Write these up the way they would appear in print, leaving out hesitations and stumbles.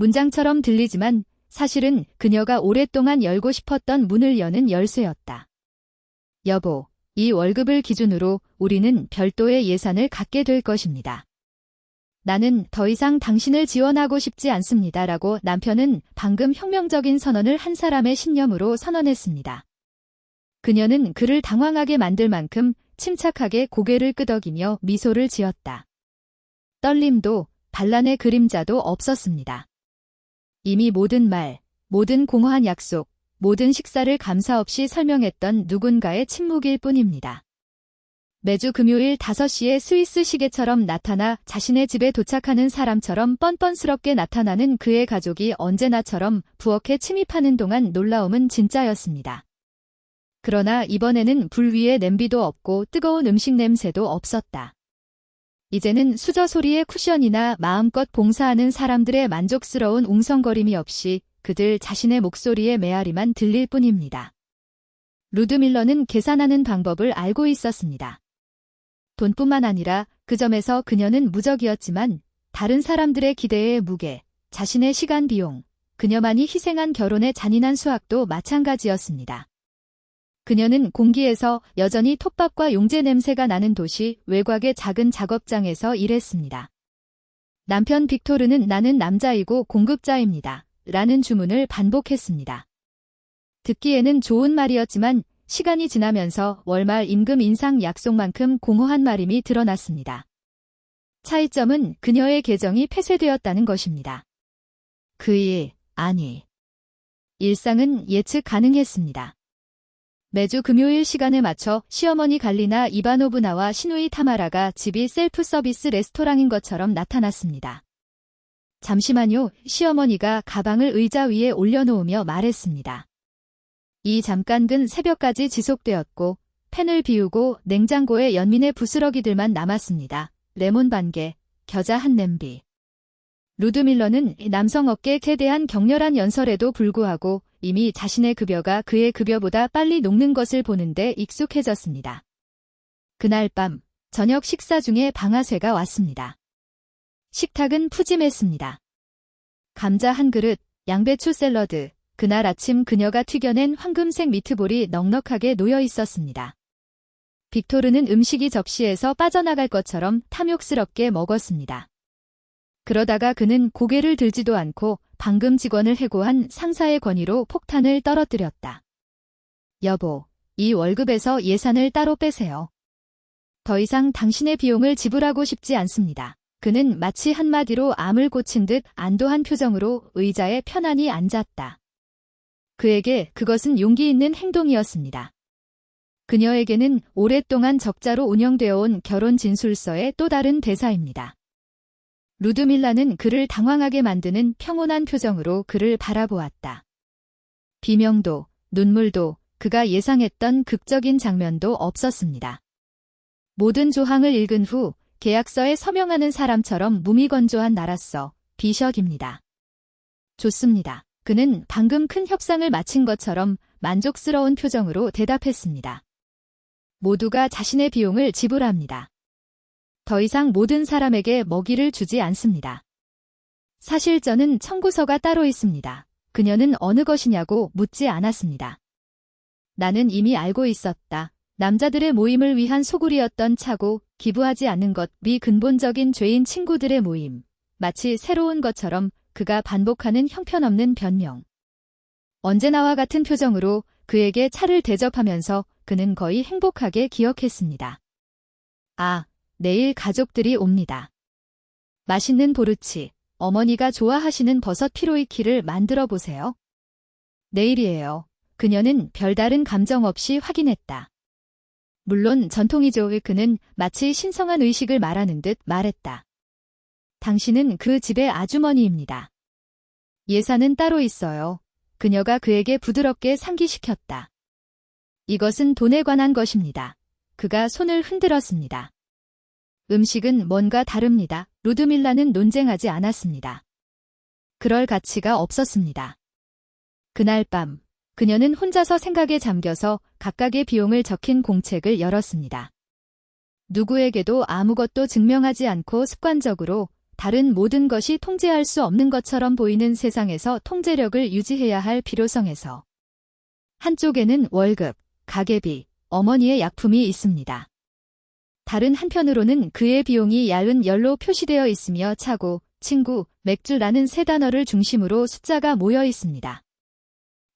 문장처럼 들리지만 사실은 그녀가 오랫동안 열고 싶었던 문을 여는 열쇠였다. 여보, 이 월급을 기준으로 우리는 별도의 예산을 갖게 될 것입니다. 나는 더 이상 당신을 지원하고 싶지 않습니다라고 남편은 방금 혁명적인 선언을 한 사람의 신념으로 선언했습니다. 그녀는 그를 당황하게 만들 만큼 침착하게 고개를 끄덕이며 미소를 지었다. 떨림도 반란의 그림자도 없었습니다. 이미 모든 말, 모든 공허한 약속, 모든 식사를 감사 없이 설명했던 누군가의 침묵일 뿐입니다. 매주 금요일 5시에 스위스 시계처럼 나타나 자신의 집에 도착하는 사람처럼 뻔뻔스럽게 나타나는 그의 가족이 언제나처럼 부엌에 침입하는 동안 놀라움은 진짜였습니다. 그러나 이번에는 불 위에 냄비도 없고 뜨거운 음식 냄새도 없었다. 이제는 수저 소리의 쿠션이나 마음껏 봉사하는 사람들의 만족스러운 웅성거림이 없이 그들 자신의 목소리의 메아리만 들릴 뿐입니다. 루드밀러는 계산하는 방법을 알고 있었습니다. 돈뿐만 아니라 그 점에서 그녀는 무적이었지만 다른 사람들의 기대의 무게, 자신의 시간 비용, 그녀만이 희생한 결혼의 잔인한 수학도 마찬가지였습니다. 그녀는 공기에서 여전히 톱밥과 용재 냄새가 나는 도시 외곽의 작은 작업장에서 일했습니다. 남편 빅토르는 나는 남자이고 공급자입니다. 라는 주문을 반복했습니다. 듣기에는 좋은 말이었지만 시간이 지나면서 월말 임금 인상 약속만큼 공허한 말임이 드러났습니다. 차이점은 그녀의 계정이 폐쇄되었다는 것입니다. 그 일, 아니. 일상은 예측 가능했습니다. 매주 금요일 시간에 맞춰 시어머니 갈리나 이바노브나와 시누이 타마라가 집이 셀프 서비스 레스토랑인 것처럼 나타났습니다. 잠시만요, 시어머니가 가방을 의자 위에 올려놓으며 말했습니다. 이 잠깐근 새벽까지 지속되었고 팬을 비우고 냉장고에 연민의 부스러기들만 남았습니다. 레몬 반 개, 겨자 한 냄비. 루드밀러는 남성 업계에 대한 격렬한 연설에도 불구하고 이미 자신의 급여가 그의 급여보다 빨리 녹는 것을 보는데 익숙해졌습니다. 그날 밤 저녁 식사 중에 방아쇠가 왔습니다. 식탁은 푸짐했습니다. 감자 한 그릇, 양배추 샐러드, 그날 아침 그녀가 튀겨낸 황금색 미트볼이 넉넉하게 놓여 있었습니다. 빅토르는 음식이 접시에서 빠져나갈 것처럼 탐욕스럽게 먹었습니다. 그러다가 그는 고개를 들지도 않고 방금 직원을 해고한 상사의 권위로 폭탄을 떨어뜨렸다. 여보, 이 월급에서 예산을 따로 빼세요. 더 이상 당신의 비용을 지불하고 싶지 않습니다. 그는 마치 한마디로 암을 고친 듯 안도한 표정으로 의자에 편안히 앉았다. 그에게 그것은 용기 있는 행동이었습니다. 그녀에게는 오랫동안 적자로 운영되어 온 결혼 진술서의 또 다른 대사입니다. 루드밀라는 그를 당황하게 만드는 평온한 표정으로 그를 바라보았다. 비명도, 눈물도, 그가 예상했던 극적인 장면도 없었습니다. 모든 조항을 읽은 후 계약서에 서명하는 사람처럼 무미건조한 나라서 비셔입니다. 좋습니다. 그는 방금 큰 협상을 마친 것처럼 만족스러운 표정으로 대답했습니다. 모두가 자신의 비용을 지불합니다. 더 이상 모든 사람에게 먹이를 주지 않습니다. 사실 저는 청구서가 따로 있습니다. 그녀는 어느 것이냐고 묻지 않았습니다. 나는 이미 알고 있었다. 남자들의 모임을 위한 소굴이었던 차고 기부하지 않는 것이 근본적인 죄인 친구들의 모임. 마치 새로운 것처럼 그가 반복하는 형편없는 변명. 언제나와 같은 표정으로 그에게 차를 대접하면서 그는 거의 행복하게 기억했습니다. 아, 내일 가족들이 옵니다. 맛있는 보르치, 어머니가 좋아하시는 버섯 피로이키를 만들어 보세요. 내일이에요. 그녀는 별다른 감정 없이 확인했다. 물론 전통이죠. 그는 마치 신성한 의식을 말하는 듯 말했다. 당신은 그 집의 아주머니입니다. 예산은 따로 있어요. 그녀가 그에게 부드럽게 상기시켰다. 이것은 돈에 관한 것입니다. 그가 손을 흔들었습니다. 음식은 뭔가 다릅니다. 루드밀라는 논쟁하지 않았습니다. 그럴 가치가 없었습니다. 그날 밤, 그녀는 혼자서 생각에 잠겨서 각각의 비용을 적힌 공책을 열었습니다. 누구에게도 아무것도 증명하지 않고 습관적으로 다른 모든 것이 통제할 수 없는 것처럼 보이는 세상에서 통제력을 유지해야 할 필요성에서 한쪽에는 월급, 가계비, 어머니의 약품이 있습니다. 다른 한편으로는 그의 비용이 얇은 열로 표시되어 있으며 차고, 친구, 맥주라는 세 단어를 중심으로 숫자가 모여 있습니다.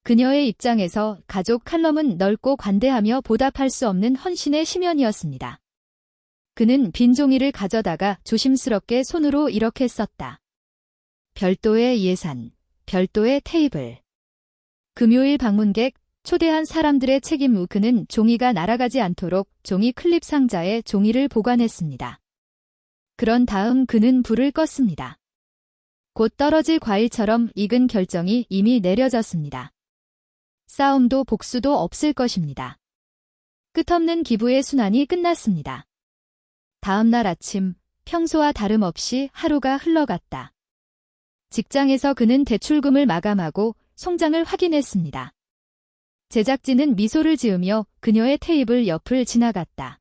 그녀의 입장에서 가족 칼럼은 넓고 관대하며 보답할 수 없는 헌신의 심연이었습니다. 그는 빈 종이를 가져다가 조심스럽게 손으로 이렇게 썼다. 별도의 예산, 별도의 테이블. 금요일 방문객, 초대한 사람들의 책임 후 그는 종이가 날아가지 않도록 종이 클립 상자에 종이를 보관했습니다. 그런 다음 그는 불을 껐습니다. 곧 떨어질 과일처럼 익은 결정이 이미 내려졌습니다. 싸움도 복수도 없을 것입니다. 끝없는 기부의 순환이 끝났습니다. 다음 날 아침, 평소와 다름없이 하루가 흘러갔다. 직장에서 그는 대출금을 마감하고 송장을 확인했습니다. 제작진은 미소를 지으며 그녀의 테이블 옆을 지나갔다.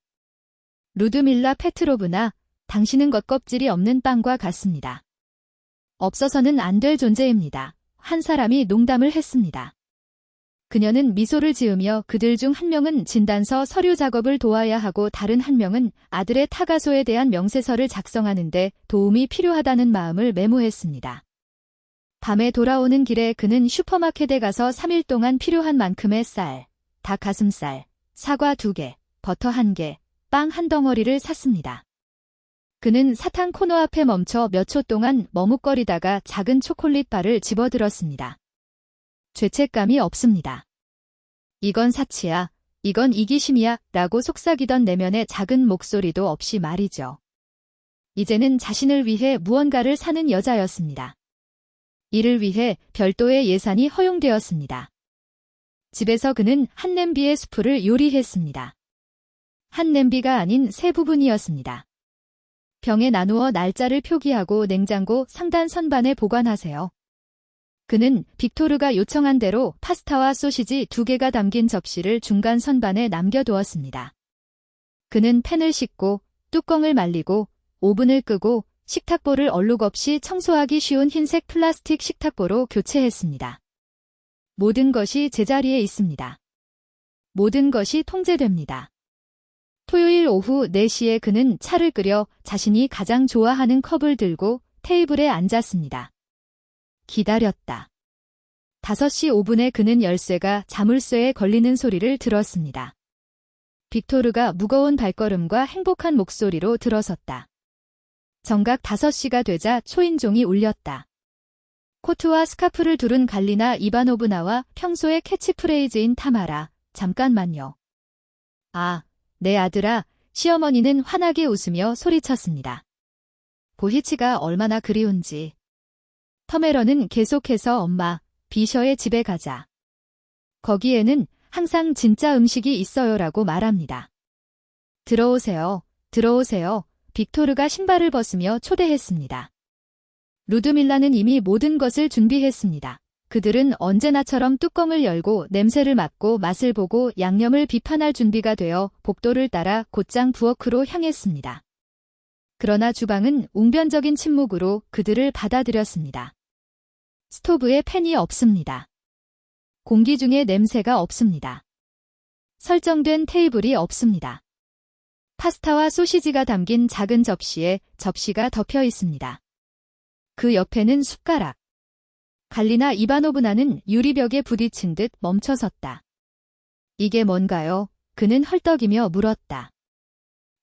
루드밀라 페트로브나, 당신은 겉껍질이 없는 빵과 같습니다. 없어서는 안 될 존재입니다. 한 사람이 농담을 했습니다. 그녀는 미소를 지으며 그들 중 한 명은 진단서 서류 작업을 도와야 하고 다른 한 명은 아들의 타가소에 대한 명세서를 작성하는데 도움이 필요하다는 마음을 메모했습니다. 밤에 돌아오는 길에 그는 슈퍼마켓에 가서 3일 동안 필요한 만큼의 쌀, 닭 가슴살, 사과 2개, 버터 1개, 빵 1덩어리를 샀습니다. 그는 사탕 코너 앞에 멈춰 몇 초 동안 머뭇거리다가 작은 초콜릿 바를 집어들었습니다. 죄책감이 없습니다. 이건 사치야, 이건 이기심이야 라고 속삭이던 내면의 작은 목소리도 없이 말이죠. 이제는 자신을 위해 무언가를 사는 여자였습니다. 이를 위해 별도의 예산이 허용되었습니다. 집에서 그는 한 냄비의 수프를 요리했습니다. 한 냄비가 아닌 세 부분이었습니다. 병에 나누어 날짜를 표기하고 냉장고 상단 선반에 보관하세요. 그는 빅토르가 요청한 대로 파스타와 소시지 2개가 담긴 접시를 중간 선반에 남겨두었습니다. 그는 팬을 씻고 뚜껑을 말리고 오븐을 끄고 식탁보를 얼룩 없이 청소하기 쉬운 흰색 플라스틱 식탁보로 교체했습니다. 모든 것이 제자리에 있습니다. 모든 것이 통제됩니다. 토요일 오후 4시에 그는 차를 끓여 자신이 가장 좋아하는 컵을 들고 테이블에 앉았습니다. 기다렸다. 5시 5분에 그는 열쇠가 자물쇠에 걸리는 소리를 들었습니다. 빅토르가 무거운 발걸음과 행복한 목소리로 들어섰다. 정각 5시가 되자 초인종이 울렸다. 코트와 스카프를 두른 갈리나 이바노브나와 평소의 캐치프레이즈인 타마라, 잠깐만요. 아, 내 아들아, 시어머니는 환하게 웃으며 소리쳤습니다. 보히치가 얼마나 그리운지. 터메런은 계속해서 엄마, 비셔의 집에 가자. 거기에는 항상 진짜 음식이 있어요라고 말합니다. 들어오세요, 들어오세요. 빅토르가 신발을 벗으며 초대했습니다. 루드밀라는 이미 모든 것을 준비했습니다. 그들은 언제나처럼 뚜껑을 열고 냄새를 맡고 맛을 보고 양념을 비판할 준비가 되어 복도를 따라 곧장 부엌으로 향했습니다. 그러나 주방은 웅변적인 침묵으로 그들을 받아들였습니다. 스토브에 팬이 없습니다. 공기 중에 냄새가 없습니다. 설정된 테이블이 없습니다. 파스타와 소시지가 담긴 작은 접시에 접시가 덮여 있습니다. 그 옆에는 숟가락. 갈리나 이바노브나는 유리벽에 부딪힌 듯 멈춰섰다. 이게 뭔가요? 그는 헐떡이며 물었다.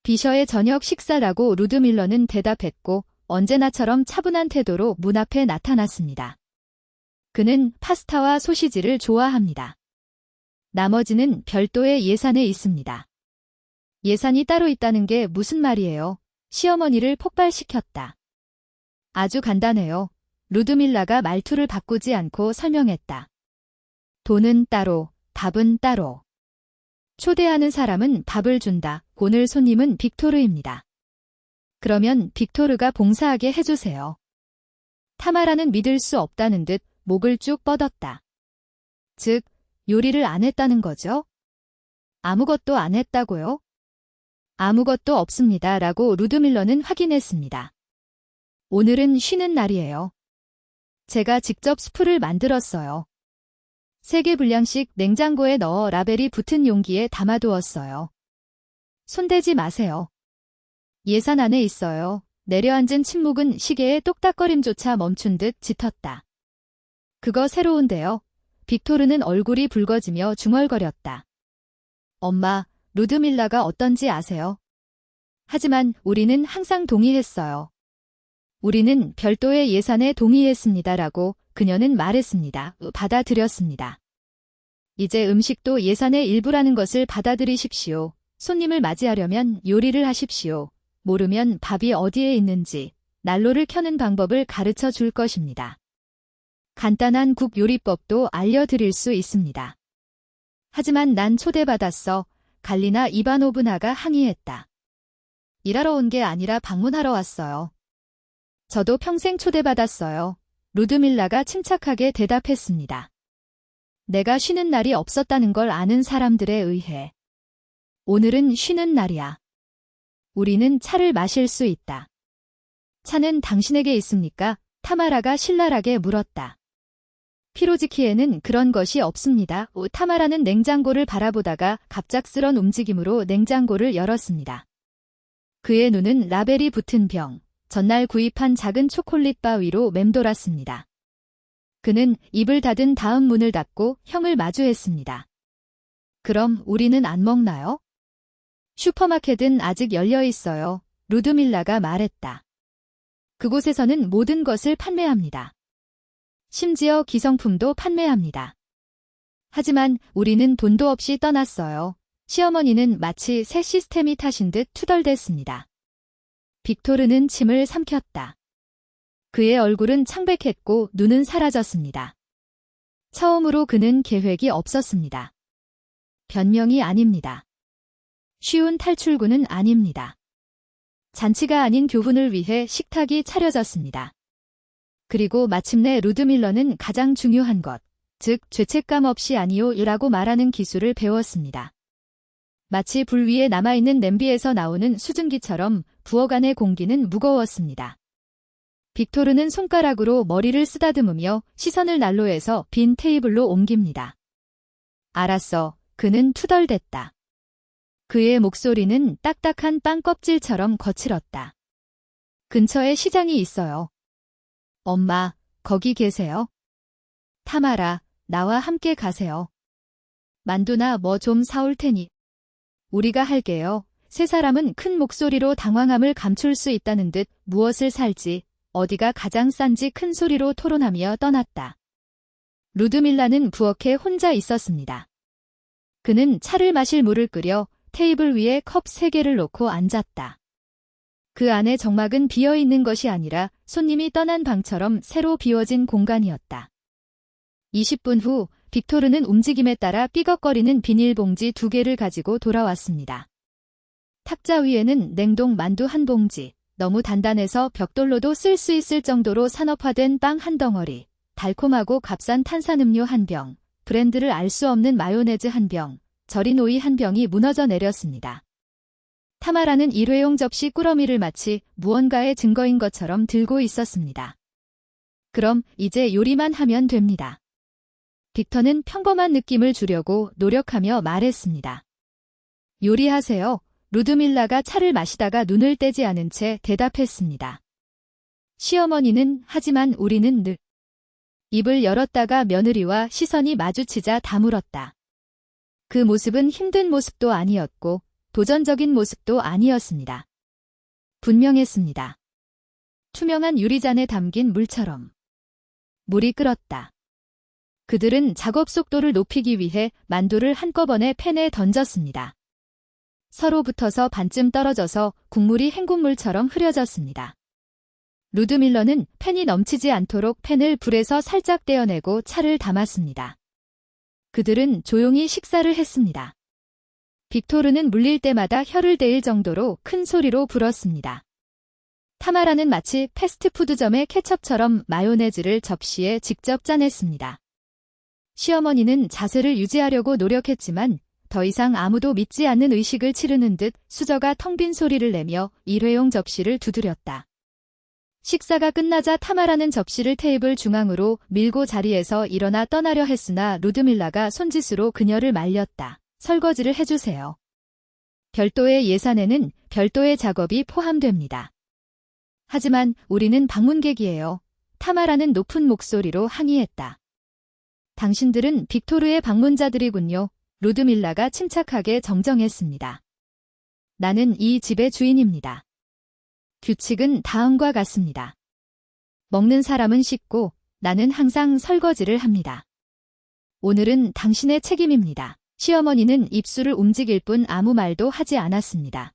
비셔의 저녁 식사라고 루드밀러는 대답했고 언제나처럼 차분한 태도로 문 앞에 나타났습니다. 그는 파스타와 소시지를 좋아합니다. 나머지는 별도의 예산에 있습니다. 예산이 따로 있다는 게 무슨 말이에요? 시어머니를 폭발시켰다. 아주 간단해요. 루드밀라가 말투를 바꾸지 않고 설명했다. 돈은 따로, 밥은 따로. 초대하는 사람은 밥을 준다. 오늘 손님은 빅토르입니다. 그러면 빅토르가 봉사하게 해주세요. 타마라는 믿을 수 없다는 듯 목을 쭉 뻗었다. 즉, 요리를 안 했다는 거죠? 아무것도 안 했다고요? 아무것도 없습니다. 라고 루드밀러는 확인했습니다. 오늘은 쉬는 날이에요. 제가 직접 수프를 만들었어요. 3개 분량씩 냉장고에 넣어 라벨이 붙은 용기에 담아두었어요. 손대지 마세요. 예산 안에 있어요. 내려앉은 침묵은 시계의 똑딱거림조차 멈춘 듯 짙었다. 그거 새로운데요. 빅토르는 얼굴이 붉어지며 중얼거렸다. 엄마, 루드밀라가 어떤지 아세요? 하지만 우리는 항상 동의했어요. 우리는 별도의 예산에 동의했습니다라고 그녀는 말했습니다. 받아들였습니다. 이제 음식도 예산의 일부라는 것을 받아들이십시오. 손님을 맞이하려면 요리를 하십시오. 모르면 밥이 어디에 있는지 난로를 켜는 방법을 가르쳐 줄 것입니다. 간단한 국 요리법도 알려드릴 수 있습니다. 하지만 난 초대받았어. 갈리나 이바노브나가 항의했다. 일하러 온 게 아니라 방문하러 왔어요. 저도 평생 초대받았어요. 루드밀라가 침착하게 대답했습니다. 내가 쉬는 날이 없었다는 걸 아는 사람들에 의해. 오늘은 쉬는 날이야. 우리는 차를 마실 수 있다. 차는 당신에게 있습니까? 타마라가 신랄하게 물었다. 피로지키에는 그런 것이 없습니다. 타마라는 냉장고를 바라보다가 갑작스런 움직임으로 냉장고를 열었습니다. 그의 눈은 라벨이 붙은 병, 전날 구입한 작은 초콜릿바 위로 맴돌았습니다. 그는 입을 닫은 다음 문을 닫고 형을 마주했습니다. 그럼 우리는 안 먹나요? 슈퍼마켓은 아직 열려 있어요. 루드밀라가 말했다. 그곳에서는 모든 것을 판매합니다. 심지어 기성품도 판매합니다. 하지만 우리는 돈도 없이 떠났어요. 시어머니는 마치 새 시스템이 타신 듯 투덜댔습니다. 빅토르는 침을 삼켰다. 그의 얼굴은 창백했고 눈은 사라졌습니다. 처음으로 그는 계획이 없었습니다. 변명이 아닙니다. 쉬운 탈출구는 아닙니다. 잔치가 아닌 교훈을 위해 식탁이 차려졌습니다. 그리고 마침내 루드밀러는 가장 중요한 것, 즉 죄책감 없이 아니요라고 말하는 기술을 배웠습니다. 마치 불 위에 남아있는 냄비에서 나오는 수증기처럼 부엌안의 공기는 무거웠습니다. 빅토르는 손가락으로 머리를 쓰다듬으며 시선을 난로에서 빈 테이블로 옮깁니다. 알았어. 그는 투덜댔다. 그의 목소리는 딱딱한 빵 껍질처럼 거칠었다. 근처에 시장이 있어요. 엄마, 거기 계세요? 타마라, 나와 함께 가세요. 만두나 뭐 좀 사올 테니. 우리가 할게요. 세 사람은 큰 목소리로 당황함을 감출 수 있다는 듯 무엇을 살지, 어디가 가장 싼지 큰 소리로 토론하며 떠났다. 루드밀라는 부엌에 혼자 있었습니다. 그는 차를 마실 물을 끓여 테이블 위에 컵 3개를 놓고 앉았다. 그 안에 정막은 비어있는 것이 아니라 손님이 떠난 방처럼 새로 비워진 공간이었다. 20분 후 빅토르는 움직임에 따라 삐걱거리는 비닐봉지 2개를 가지고 돌아왔습니다. 탁자 위에는 냉동 만두 1봉지, 너무 단단해서 벽돌로도 쓸 수 있을 정도로 산업화된 빵 1덩어리, 달콤하고 값싼 탄산음료 1병, 브랜드를 알 수 없는 마요네즈 1병, 절인 오이 1병이 무너져 내렸습니다. 타마라는 일회용 접시 꾸러미를 마치 무언가의 증거인 것처럼 들고 있었습니다. 그럼 이제 요리만 하면 됩니다. 빅터는 평범한 느낌을 주려고 노력하며 말했습니다. 요리하세요. 루드밀라가 차를 마시다가 눈을 떼지 않은 채 대답했습니다. 시어머니는 하지만 우리는 늘. 입을 열었다가 며느리와 시선이 마주치자 다물었다. 그 모습은 힘든 모습도 아니었고 도전적인 모습도 아니었습니다. 분명했습니다. 투명한 유리잔에 담긴 물처럼. 물이 끓었다. 그들은 작업 속도를 높이기 위해 만두를 한꺼번에 팬에 던졌습니다. 서로 붙어서 반쯤 떨어져서 국물이 헹굼물처럼 흐려졌습니다. 루드밀러는 팬이 넘치지 않도록 팬을 불에서 살짝 떼어내고 차를 담았습니다. 그들은 조용히 식사를 했습니다. 빅토르는 물릴 때마다 혀를 대일 정도로 큰 소리로 불었습니다. 타마라는 마치 패스트푸드점의 케첩처럼 마요네즈를 접시에 직접 짜냈습니다. 시어머니는 자세를 유지하려고 노력했지만 더 이상 아무도 믿지 않는 의식을 치르는 듯 수저가 텅 빈 소리를 내며 일회용 접시를 두드렸다. 식사가 끝나자 타마라는 접시를 테이블 중앙으로 밀고 자리에서 일어나 떠나려 했으나 루드밀라가 손짓으로 그녀를 말렸다. 설거지를 해주세요. 별도의 예산에는 별도의 작업이 포함됩니다. 하지만 우리는 방문객이에요. 타마라는 높은 목소리로 항의했다. 당신들은 빅토르의 방문자들이군요. 루드밀라가 침착하게 정정했습니다. 나는 이 집의 주인입니다. 규칙은 다음과 같습니다. 먹는 사람은 씻고 나는 항상 설거지를 합니다. 오늘은 당신의 책임입니다. 시어머니는 입술을 움직일 뿐 아무 말도 하지 않았습니다.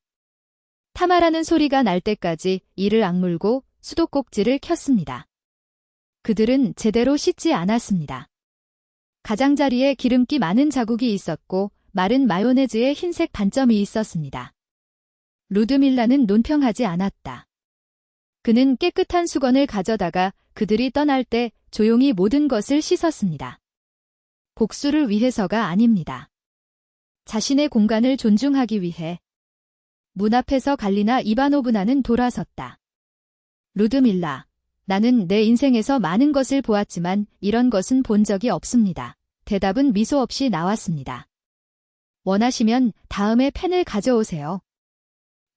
타마라는 소리가 날 때까지 이를 악물고 수도꼭지를 켰습니다. 그들은 제대로 씻지 않았습니다. 가장자리에 기름기 많은 자국이 있었고 마른 마요네즈에 흰색 반점이 있었습니다. 루드밀라는 논평하지 않았다. 그는 깨끗한 수건을 가져다가 그들이 떠날 때 조용히 모든 것을 씻었습니다. 복수를 위해서가 아닙니다. 자신의 공간을 존중하기 위해. 문 앞에서 갈리나 이바노브나는 돌아섰다. 루드밀라, 나는 내 인생에서 많은 것을 보았지만 이런 것은 본 적이 없습니다. 대답은 미소 없이 나왔습니다. 원하시면 다음에 펜을 가져오세요.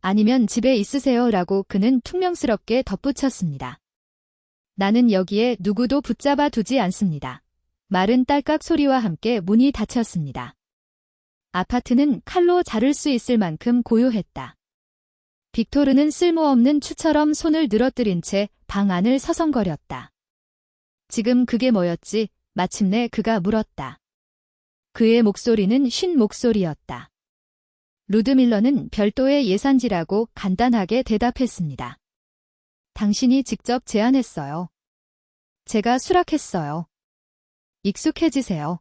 아니면 집에 있으세요 라고 그는 퉁명스럽게 덧붙였습니다. 나는 여기에 누구도 붙잡아 두지 않습니다. 마른 딸깍 소리와 함께 문이 닫혔습니다. 아파트는 칼로 자를 수 있을 만큼 고요했다. 빅토르는 쓸모없는 추처럼 손을 늘어뜨린 채 방 안을 서성거렸다. 지금 그게 뭐였지? 마침내 그가 물었다. 그의 목소리는 쉰 목소리였다. 루드밀러는 별도의 예산지라고 간단하게 대답했습니다. 당신이 직접 제안했어요. 제가 수락했어요. 익숙해지세요.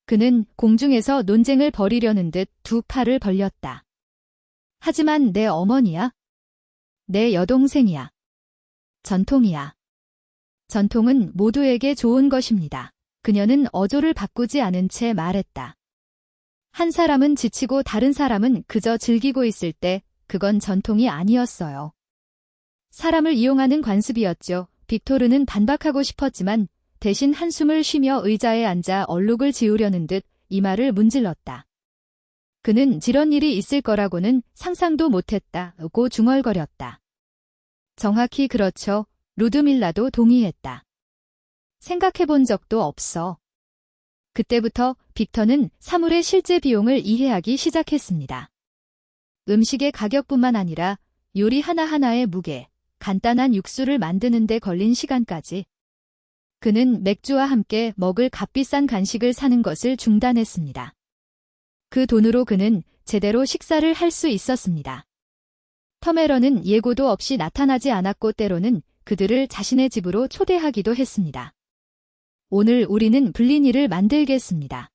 그는 공중에서 논쟁을 벌이려는 듯 두 팔을 벌렸다. 하지만 내 어머니야? 내 여동생이야. 전통이야. 전통은 모두에게 좋은 것입니다. 그녀는 어조를 바꾸지 않은 채 말했다. 한 사람은 지치고 다른 사람은 그저 즐기고 있을 때 그건 전통이 아니었어요. 사람을 이용하는 관습이었죠. 빅토르는 반박하고 싶었지만 대신 한숨을 쉬며 의자에 앉아 얼룩을 지우려는 듯 이마를 문질렀다. 그는 저런 일이 있을 거라고는 상상도 못했다고 중얼거렸다. 정확히 그렇죠. 루드밀라도 동의했다. 생각해본 적도 없어. 그때부터 빅터는 사물의 실제 비용을 이해하기 시작했습니다. 음식의 가격뿐만 아니라 요리 하나하나의 무게, 간단한 육수를 만드는 데 걸린 시간까지. 그는 맥주와 함께 먹을 값비싼 간식을 사는 것을 중단했습니다. 그 돈으로 그는 제대로 식사를 할 수 있었습니다. 터메런은 예고도 없이 나타나지 않았고 때로는 그들을 자신의 집으로 초대하기도 했습니다. 오늘 우리는 블리니를 만들겠습니다.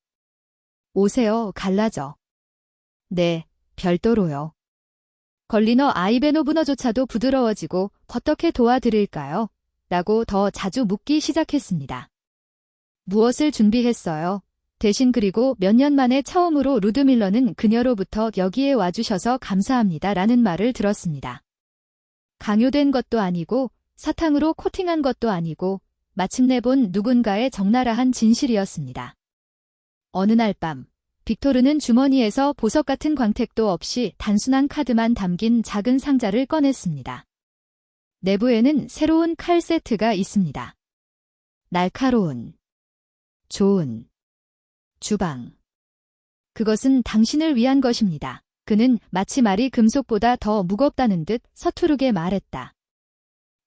오세요, 갈라져. 네, 별도로요. 걸리너 아이베노브너조차도 부드러워지고 어떻게 도와드릴까요? 라고 더 자주 묻기 시작했습니다. 무엇을 준비했어요? 대신 그리고 몇 년 만에 처음으로 루드밀러는 그녀로부터 여기에 와주셔서 감사합니다 라는 말을 들었습니다. 강요된 것도 아니고 사탕으로 코팅한 것도 아니고 마침내 본 누군가의 적나라한 진실이었습니다. 어느 날 밤, 빅토르는 주머니에서 보석 같은 광택도 없이 단순한 카드만 담긴 작은 상자를 꺼냈습니다. 내부에는 새로운 칼 세트가 있습니다. 날카로운, 좋은, 주방. 그것은 당신을 위한 것입니다. 그는 마치 말이 금속보다 더 무겁다는 듯 서투르게 말했다.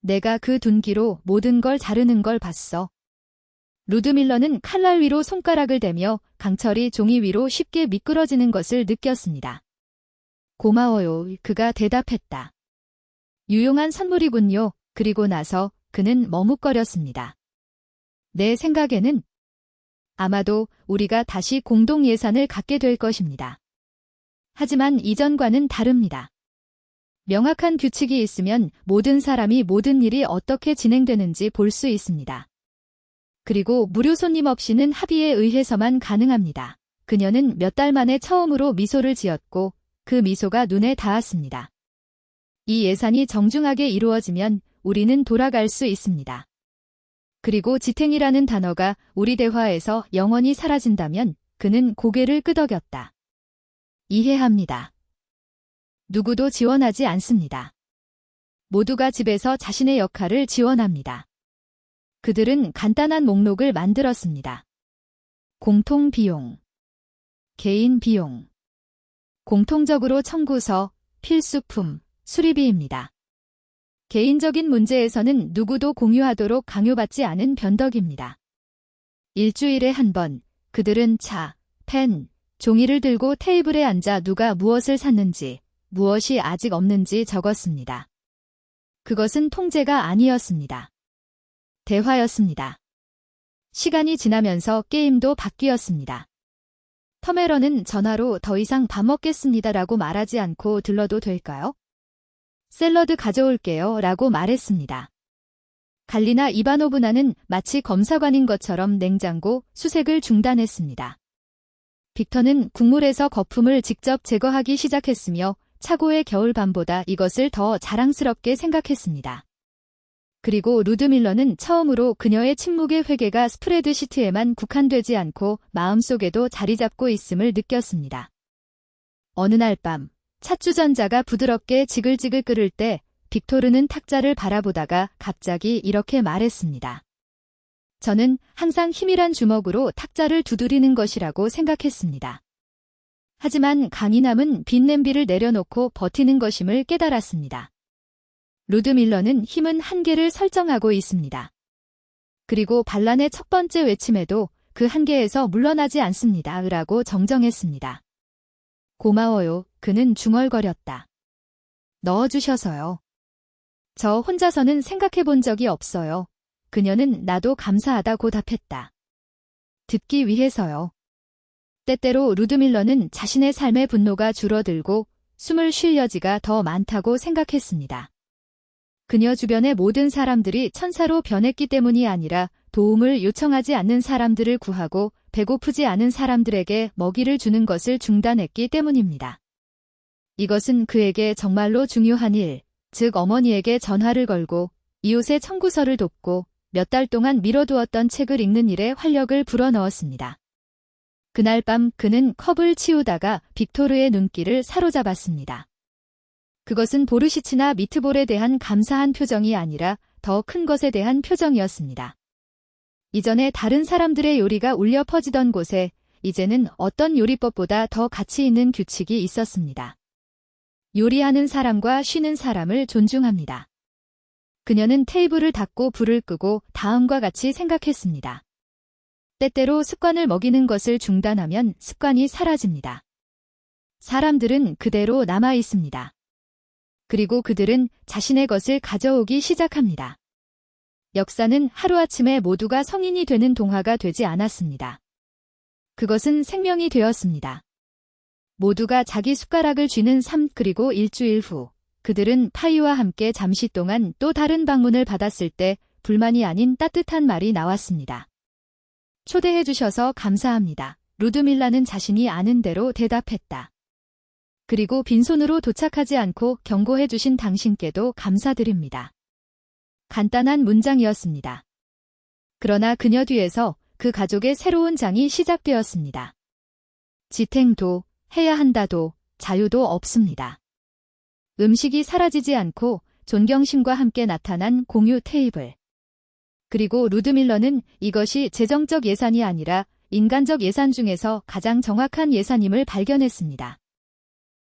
내가 그 둔기로 모든 걸 자르는 걸 봤어. 루드밀러는 칼날 위로 손가락을 대며 강철이 종이 위로 쉽게 미끄러지는 것을 느꼈습니다. 고마워요, 그가 대답했다. 유용한 선물이군요. 그리고 나서 그는 머뭇거렸습니다. 내 생각에는 아마도 우리가 다시 공동 예산을 갖게 될 것입니다. 하지만 이전과는 다릅니다. 명확한 규칙이 있으면 모든 사람이 모든 일이 어떻게 진행되는지 볼 수 있습니다. 그리고 무료 손님 없이는 합의에 의해서만 가능합니다. 그녀는 몇 달 만에 처음으로 미소를 지었고 그 미소가 눈에 닿았습니다. 이 예산이 정중하게 이루어지면 우리는 돌아갈 수 있습니다. 그리고 지탱이라는 단어가 우리 대화에서 영원히 사라진다면 그는 고개를 끄덕였다. 이해합니다. 누구도 지원하지 않습니다. 모두가 집에서 자신의 역할을 지원합니다. 그들은 간단한 목록을 만들었습니다. 공통 비용, 개인 비용, 공통적으로 청구서, 필수품, 수리비입니다. 개인적인 문제에서는 누구도 공유하도록 강요받지 않은 변덕입니다. 일주일에 한 번, 그들은 차, 펜, 종이를 들고 테이블에 앉아 누가 무엇을 샀는지, 무엇이 아직 없는지 적었습니다. 그것은 통제가 아니었습니다. 대화였습니다. 시간이 지나면서 게임도 바뀌었습니다. 터메런은 전화로 더 이상 밥 먹겠습니다라고 말하지 않고 들러도 될까요? 샐러드 가져올게요 라고 말했습니다. 갈리나 이바노브나는 마치 검사관인 것처럼 냉장고 수색을 중단했습니다. 빅터는 국물에서 거품을 직접 제거하기 시작했으며 차고의 겨울밤보다 이것을 더 자랑스럽게 생각했습니다. 그리고 루드밀러는 처음으로 그녀의 침묵의 회개가 스프레드시트에만 국한되지 않고 마음속에도 자리 잡고 있음을 느꼈습니다. 어느 날 밤, 찻주전자가 부드럽게 지글지글 끓을 때 빅토르는 탁자를 바라보다가 갑자기 이렇게 말했습니다. 저는 항상 힘이란 주먹으로 탁자를 두드리는 것이라고 생각했습니다. 하지만 강인함은 빈 냄비를 내려놓고 버티는 것임을 깨달았습니다. 루드밀러는 힘은 한계를 설정하고 있습니다. 그리고 반란의 첫 번째 외침에도 그 한계에서 물러나지 않습니다. 라고 정정했습니다. 고마워요. 그는 중얼거렸다. 넣어주셔서요. 저 혼자서는 생각해 본 적이 없어요. 그녀는 나도 감사하다고 답했다. 듣기 위해서요. 때때로 루드밀러는 자신의 삶의 분노가 줄어들고 숨을 쉴 여지가 더 많다고 생각했습니다. 그녀 주변의 모든 사람들이 천사로 변했기 때문이 아니라 도움을 요청하지 않는 사람들을 구하고 배고프지 않은 사람들에게 먹이를 주는 것을 중단했기 때문입니다. 이것은 그에게 정말로 중요한 일, 즉 어머니에게 전화를 걸고 이웃의 청구서를 돕고 몇 달 동안 미뤄두었던 책을 읽는 일에 활력을 불어넣었습니다. 그날 밤 그는 컵을 치우다가 빅토르의 눈길을 사로잡았습니다. 그것은 보르시치나 미트볼에 대한 감사한 표정이 아니라 더 큰 것에 대한 표정이었습니다. 이전에 다른 사람들의 요리가 울려 퍼지던 곳에 이제는 어떤 요리법보다 더 가치 있는 규칙이 있었습니다. 요리하는 사람과 쉬는 사람을 존중합니다. 그녀는 테이블을 닫고 불을 끄고 다음과 같이 생각했습니다. 때때로 습관을 먹이는 것을 중단하면 습관이 사라집니다. 사람들은 그대로 남아 있습니다. 그리고 그들은 자신의 것을 가져오기 시작합니다. 역사는 하루아침에 모두가 성인이 되는 동화가 되지 않았습니다. 그것은 생명이 되었습니다. 모두가 자기 숟가락을 쥐는 삶. 그리고 일주일 후 그들은 파이와 함께 잠시 동안 또 다른 방문을 받았을 때 불만이 아닌 따뜻한 말이 나왔습니다. 초대해 주셔서 감사합니다. 루드밀라는 자신이 아는 대로 대답했다. 그리고 빈손으로 도착하지 않고 경고해 주신 당신께도 감사드립니다. 간단한 문장이었습니다. 그러나 그녀 뒤에서 그 가족의 새로운 장이 시작되었습니다. 지탱도, 해야 한다도, 자유도 없습니다. 음식이 사라지지 않고 존경심과 함께 나타난 공유 테이블. 그리고 루드밀러는 이것이 재정적 예산이 아니라 인간적 예산 중에서 가장 정확한 예산임을 발견했습니다.